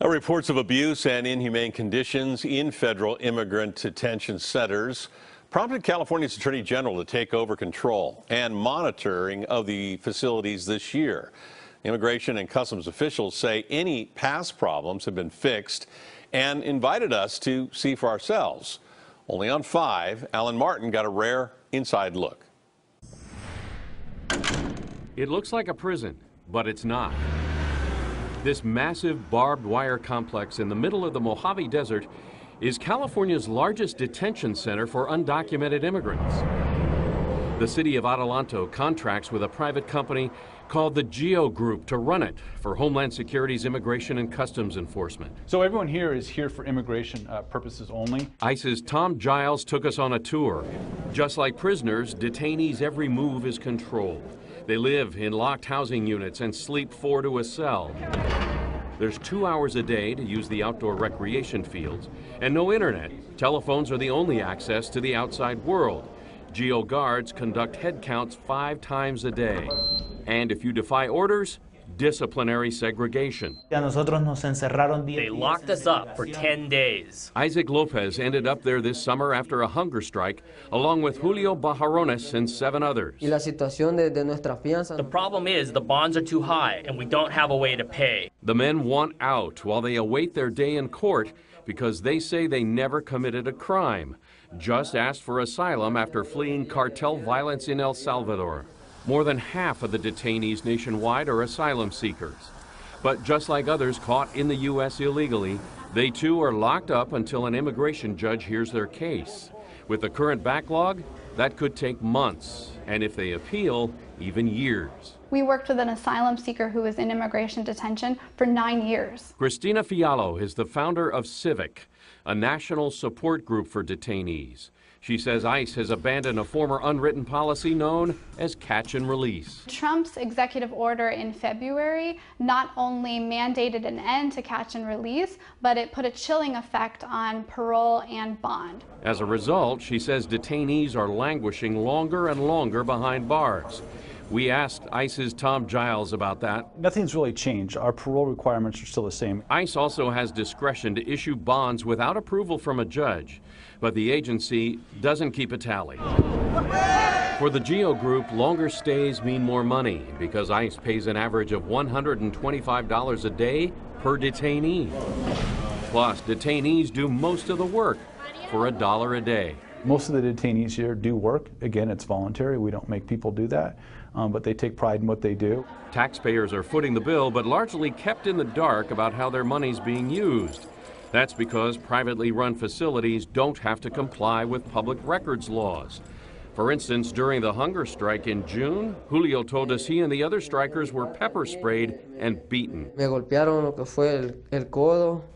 Reports of abuse and inhumane conditions in federal immigrant detention centers prompted California's Attorney General to take over control and monitoring of the facilities this year. Immigration and Customs officials say any past problems have been fixed and invited us to see for ourselves. Only on 5, Alan Martin got a rare inside look. It looks like a prison, but it's not. This massive barbed wire complex in the middle of the Mojave Desert is California's largest detention center for undocumented immigrants. The city of Adelanto contracts with a private company called the GEO Group to run it for Homeland Security's Immigration and Customs Enforcement. So everyone here is here for immigration purposes only. ICE's Tom Giles took us on a tour. Just like prisoners, detainees' every move is controlled. They live in locked housing units and sleep 4 to a cell. There's 2 hours a day to use the outdoor recreation fields, and no internet. Telephones are the only access to the outside world. GEO guards conduct head counts 5 times a day. And if you defy orders, disciplinary segregation. They locked us up for 10 days. Isaac Lopez ended up there this summer after a hunger strike, along with Julio Bajarones and 7 others. The problem is the bonds are too high and we don't have a way to pay. The men want out while they await their day in court because they say they never committed a crime, just asked for asylum after fleeing cartel violence in El Salvador. More than half of the detainees nationwide are asylum seekers. But just like others caught in the U.S. illegally, they too are locked up until an immigration judge hears their case. With the current backlog, that could take months, and if they appeal, even years. We worked with an asylum seeker who was in immigration detention for 9 years. Christina Fialho is the founder of Civic, a national support group for detainees. She says ICE has abandoned a former unwritten policy known as catch and release. Trump's executive order in February not only mandated an end to catch and release, but it put a chilling effect on parole and bond. As a result, she says detainees are languishing longer and longer behind bars. We asked ICE's Tom Giles about that. Nothing's really changed. Our parole requirements are still the same. ICE also has discretion to issue bonds without approval from a judge, but the agency doesn't keep a tally. For the GEO Group, longer stays mean more money because ICE pays an average of $125 a day per detainee. Plus, detainees do most of the work for $1 a day. Most of the detainees here do work. Again, it's voluntary. We don't make people do that, but they take pride in what they do. Taxpayers are footing the bill, but largely kept in the dark about how their money's being used. That's because privately run facilities don't have to comply with public records laws. For instance, during the hunger strike in June, Julio told us he and the other strikers were pepper sprayed and beaten. They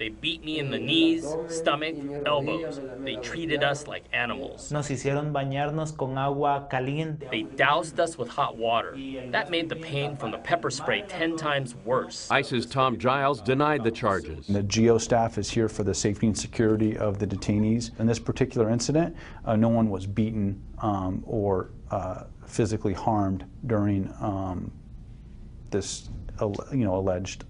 beat me in the knees, stomach, elbows. They treated us like animals. Nos hicieron bañarnos con agua caliente. They doused us with hot water. That made the pain from the pepper spray 10 times worse. ICE's Tom Giles denied the charges. The GEO staff is here for the safety and security of the detainees. In this particular incident, no one was beaten or physically harmed during this alleged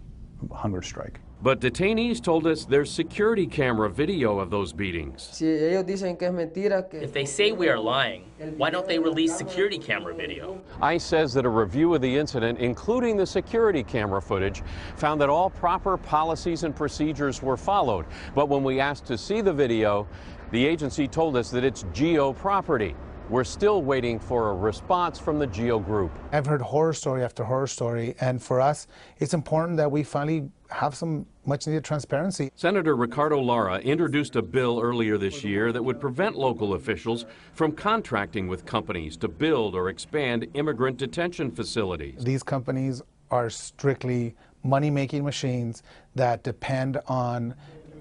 hunger strike. But detainees told us there's security camera video of those beatings. If they say we are lying, why don't they release security camera video? ICE says that a review of the incident, including the security camera footage, found that all proper policies and procedures were followed. But when we asked to see the video, the agency told us that it's GEO property. We're still waiting for a response from the GEO Group. I've heard horror story after horror story, and for us, it's important that we finally have some much-needed transparency. Senator Ricardo Lara introduced a bill earlier this year that would prevent local officials from contracting with companies to build or expand immigrant detention facilities. These companies are strictly money-making machines that depend on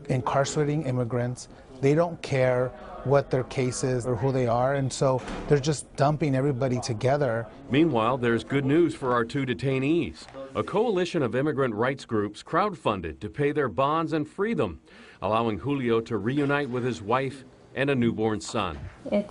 incarcerating immigrants. They don't care what their case is or who they are, and so they're just dumping everybody together. Meanwhile, there's good news for our 2 detainees. A coalition of immigrant rights groups crowdfunded to pay their bonds and free them, allowing Julio to reunite with his wife and a newborn son. It's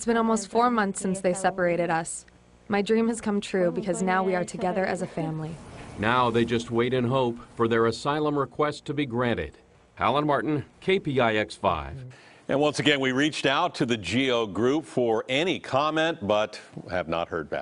been almost 4 months since they separated us. My dream has come true because now we are together as a family. Now they just wait and hope for their asylum request to be granted. Alan Martin, KPIX5. And once again, we reached out to the GEO group for any comment, but have not heard back.